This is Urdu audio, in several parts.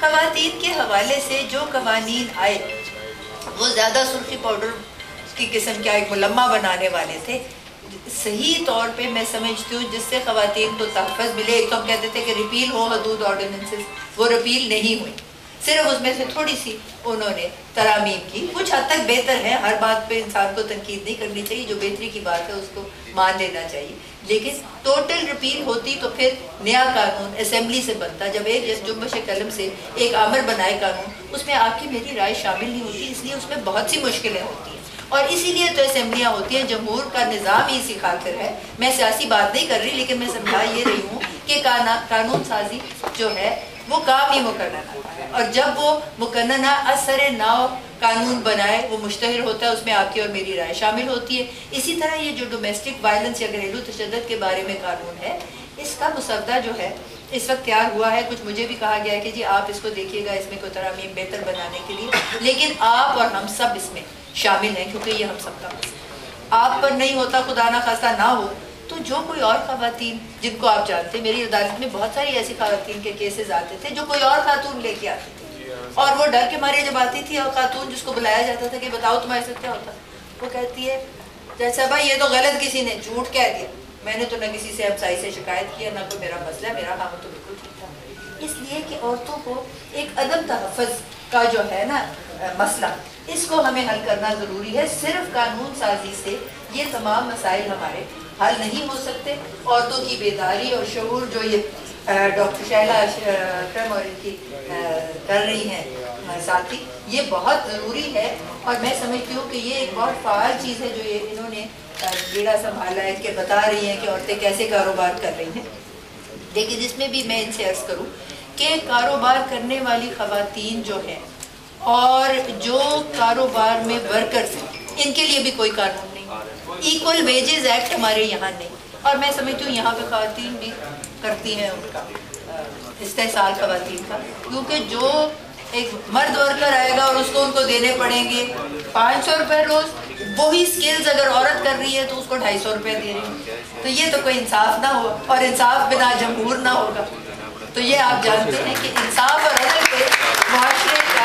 خواتین کے حوالے سے جو قوانین آئے وہ زیادہ سرخی پاؤڈر کی قسم کا ایک ملمہ بنانے والے تھے. صحیح طور پہ میں سمجھتی ہوں جس سے خواتین کو تحفظ ملے. ایک تو ہم کہتے تھے کہ ریپیل ہو حدود آرڈیننسز، وہ ریپیل نہیں ہوئی، صرف اس میں سے تھوڑی سی انہوں نے ترامیم کی. کچھ حد تک بہتر ہے، ہر بات پہ انسان کو تنقید نہیں کرنی چاہیے، جو بہتری کی بات ہے اس کو مان لینا چاہیے. لیکن ٹوٹل ریپیل ہوتی تو پھر نیا قانون اسمبلی سے بنتا. جب ایک جنبش قلم سے ایک آمر بنائے قانون، اس میں آپ کی میری رائے شامل نہیں ہوتی، اس لیے اس میں بہت سی مشکلیں ہوتی ہیں. اور اسی لیے تو اسمبلیاں ہوتی ہیں. جمہور کا نظام ہی اسی خاطر ہے. میں سیاسی بات نہیں کر رہی، لیکن میں سمجھا یہ رہی ہوں کہ قانون سازی جو ہے وہ کام ہی مقننہ ہے، اور جب وہ مقننہ اثر ناو قانون بنائے وہ مشتہر ہوتا ہے، اس میں آپ کی اور میری رائے شامل ہوتی ہے. اسی طرح یہ جو ڈومیسٹک وائلنس یا گھریلو تشدد کے بارے میں قانون ہے، اس کا مسودہ جو ہے اس وقت تیار ہوا ہے. کچھ مجھے بھی کہا گیا ہے کہ جی آپ اس کو دیکھیے گا، اس میں کوئی ترامیم بہتر بنانے کے لیے. لیکن آپ اور ہم سب اس میں شامل ہیں، کیونکہ یہ ہم سب کا مسئلہ. آپ پر نہیں ہوتا، خدا نہ خواستہ نہ ہو، تو جو کوئی اور خواتین جن کو آپ جانتے ہیں، میری عدالت میں بہت ساری ایسی خواتین کے کیسز آتے تھے جو کوئی اور خاتون لے کے آتے تھے، اور وہ ڈر کے مارے جب آتی تھی، اور خاتون جس کو بلایا جاتا تھا کہ بتاؤ تمہارے ساتھ کیا ہوتا، وہ کہتی ہے جیسا بھائی یہ تو غلط کسی نے جھوٹ کہہ دیا، میں نے تو نہ کسی سے ہمسائی سے شکایت کیا، نہ کوئی میرا مسئلہ، میرا کام تو بالکل ٹھیک تھا. اس لیے کہ عورتوں کو ایک عدم تحفظ کا جو ہے نا مسئلہ، اس کو ہمیں حل کرنا ضروری ہے. صرف قانون سازی سے یہ تمام مسائل ہمارے حل نہیں ہو سکتے. عورتوں کی بیداری اور شعور جو یہ ڈاکٹر شائلہ اکرم اور ان کی کر رہی ہیں ساتھی، یہ بہت ضروری ہے. اور میں سمجھتی ہوں کہ یہ ایک بہت فعال چیز ہے جو یہ انہوں نے بیڑا سنبھالا ہے، کہ بتا رہی ہیں کہ عورتیں کیسے کاروبار کر رہی ہیں. لیکن اس میں بھی میں ان سے عرض کروں کہ کاروبار کرنے والی خواتین جو ہیں اور جو کاروبار میں ورکرز ہیں، ان کے لیے بھی کوئی قانون نہیں. ایکول ویجز ایکٹ ہمارے یہاں نہیں. اور میں سمجھتی ہوں یہاں پہ خواتین بھی کرتی ہیں ان کا استحصال خواتین کا، کیونکہ جو ایک مرد ورکر آئے گا اور اس کو ان کو دینے پڑیں گے 500 روپے روز، وہی سکلز اگر عورت کر رہی ہے تو اس کو 250 روپے دے رہی ہے. تو یہ تو کوئی انصاف نہ ہو، اور انصاف بنا جمہور نہ ہوگا. تو یہ آپ جانتے ہیں کہ انصاف اور عدل پہ معاشرے کا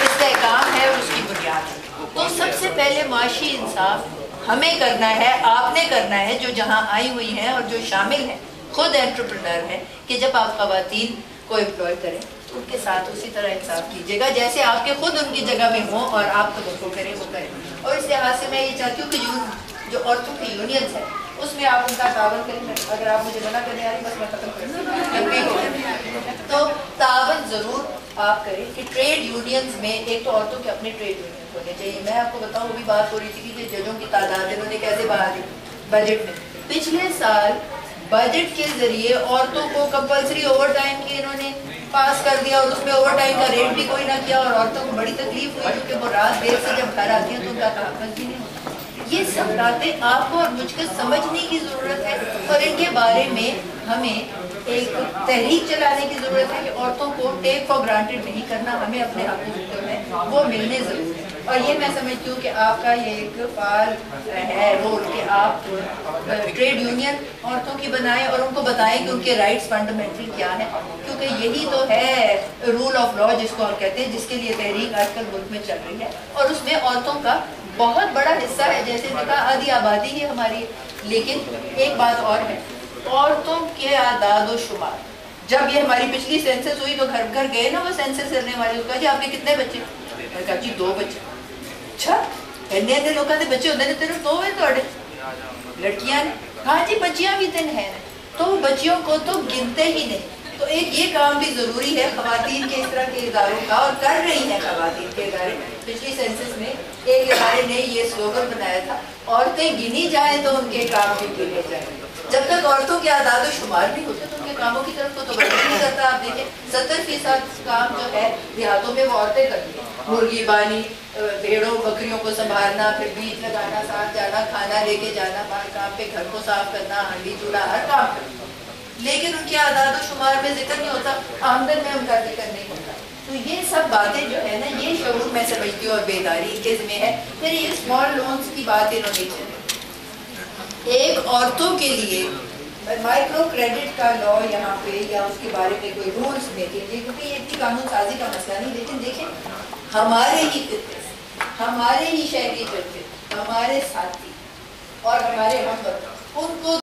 استحکام ہے اور اس کی بنیاد ہے. تو سب سے پہلے معاشی انصاف ہمیں کرنا ہے، آپ نے کرنا ہے، جو جہاں آئی ہوئی ہیں اور جو شامل ہیں، خود انٹرپرنر ہیں، کہ جب آپ خواتین کو امپلوائے کریں ان کے ساتھ اسی طرح انصاف کیجیے گا جیسے آپ کے خود ان کی جگہ میں ہوں، اور آپ توقع کریں وہ کریں. اور اس لحاظ سے میں یہ چاہتی ہوں کہ جو عورتوں کی یونینز ہیں اس میں آپ ان کا تعاون کریں. اگر آپ مجھے منع کرنے آ رہی بس میں ختم کروں. تو تعاون ضرور آپ کریں کہ ٹریڈ یونینز میں ایک تو عورتوں کے اپنے ٹریڈ یونینز ہونے چاہیے. میں آپ کو بتاؤں وہ بھی بات ہو رہی تھی کہ ججوں کی تعداد انہوں نے کیسے بڑھا دی بجٹ میں. پچھلے سال بجٹ کے ذریعے عورتوں کو کمپلسری اوور ٹائم کی انہوں نے پاس کر دیا، اور اس میں اوور ٹائم کا ریٹ بھی کوئی نہ کیا، اور عورتوں کو بڑی تکلیف ہوئی کیونکہ وہ رات دیر سے جب گھر آتی ہیں تو ان کا تحفظ بھی نہیں ہوتا. یہ سب باتیں آپ کو اور مجھ کو سمجھنے کی ضرورت ہے، اور ان کے بارے میں ہمیں ایک تحریک چلانے کی ضرورت ہے کہ عورتوں کو ٹیک فار گرانٹیڈ نہیں کرنا، ہمیں اپنے حقوق جو ہے وہ ملنے ضرور ہیں. اور یہ میں سمجھتی ہوں کہ آپ کا یہ ایک فعال ہے رول کہ آپ ٹریڈ یونین عورتوں کی بنائیں اور ان کو بتائیں کہ ان کے رائٹس فنڈامنٹل کیا ہیں، کیونکہ یہی تو ہے رول آف لا جس کو ہم کہتے ہیں، جس کے لیے تحریک آج کل ملک میں چل رہی ہے. اور اس میں عورتوں کا بہت بڑا حصہ ہے، جیسے نے کہا آدھی آبادی ہی ہماری. لیکن ایک بات اور ہے، عورتوں کے اعداد و شمار، جب یہ ہماری پچھلی سینسس ہوئی تو گھر گھر گئے نا وہ سینسس کرنے والے، کہا جی آپ کے کتنے بچے؟ میں کہا جی 2 بچے. اچھا اینے لوگوں کے بچے ہوتے ہیں صرف 2 ہیں تھوڑے لڑکیاں نے؟ ہاں جی بچیاں بھی دن ہیں، تو بچیوں کو تو گنتے ہی نہیں. تو ایک یہ کام بھی ضروری ہے خواتین کے اس طرح کے اداروں کا، اور کر رہی ہیں خواتین کے ادارے. پچھلی سینسس میں ایک ادارے نے یہ سلوگن بنایا تھا، عورتیں گنی جائیں تو ان کے کام بھی گنے جائیں. جب تک عورتوں کے اعداد و شمار نہیں ہوتے تو ان کے کاموں کی طرف کو توجہ نہیں کرتا. آپ دیکھیں 70% کام جو ہے دیہاتوں میں وہ عورتیں کرتی ہیں، مرغی بانی، بھیڑوں بکریوں کو سنبھالنا، پھر بیج لگانا، ساتھ جانا، کھانا لے کے جانا، باہر کام پہ گھر کو صاف کرنا، ہانڈی چولہا ہر کام کرنا. لیکن ان کے اعداد و شمار میں ذکر نہیں ہوتا، آمدن میں ان کا ذکر نہیں ہوتا. تو یہ سب باتیں جو ہے نا، یہ شعور میں سمجھتی ہوں اور بیداری کے ذمہ ہے. پھر یہ اسمال لونز کی بات انہوں نے چلی، ایک عورتوں کے لیے مائکرو کریڈٹ کا لا یہاں پہ یا اس کے بارے میں کوئی رولز میکنگ، کیونکہ یہ اتنی قانون سازی کا مسئلہ نہیں، لیکن دیکھیں ہمارے ہی فطرے، ہمارے ہی شہری بچے، ہمارے ساتھی اور ہمارے ہم وطن، ان کو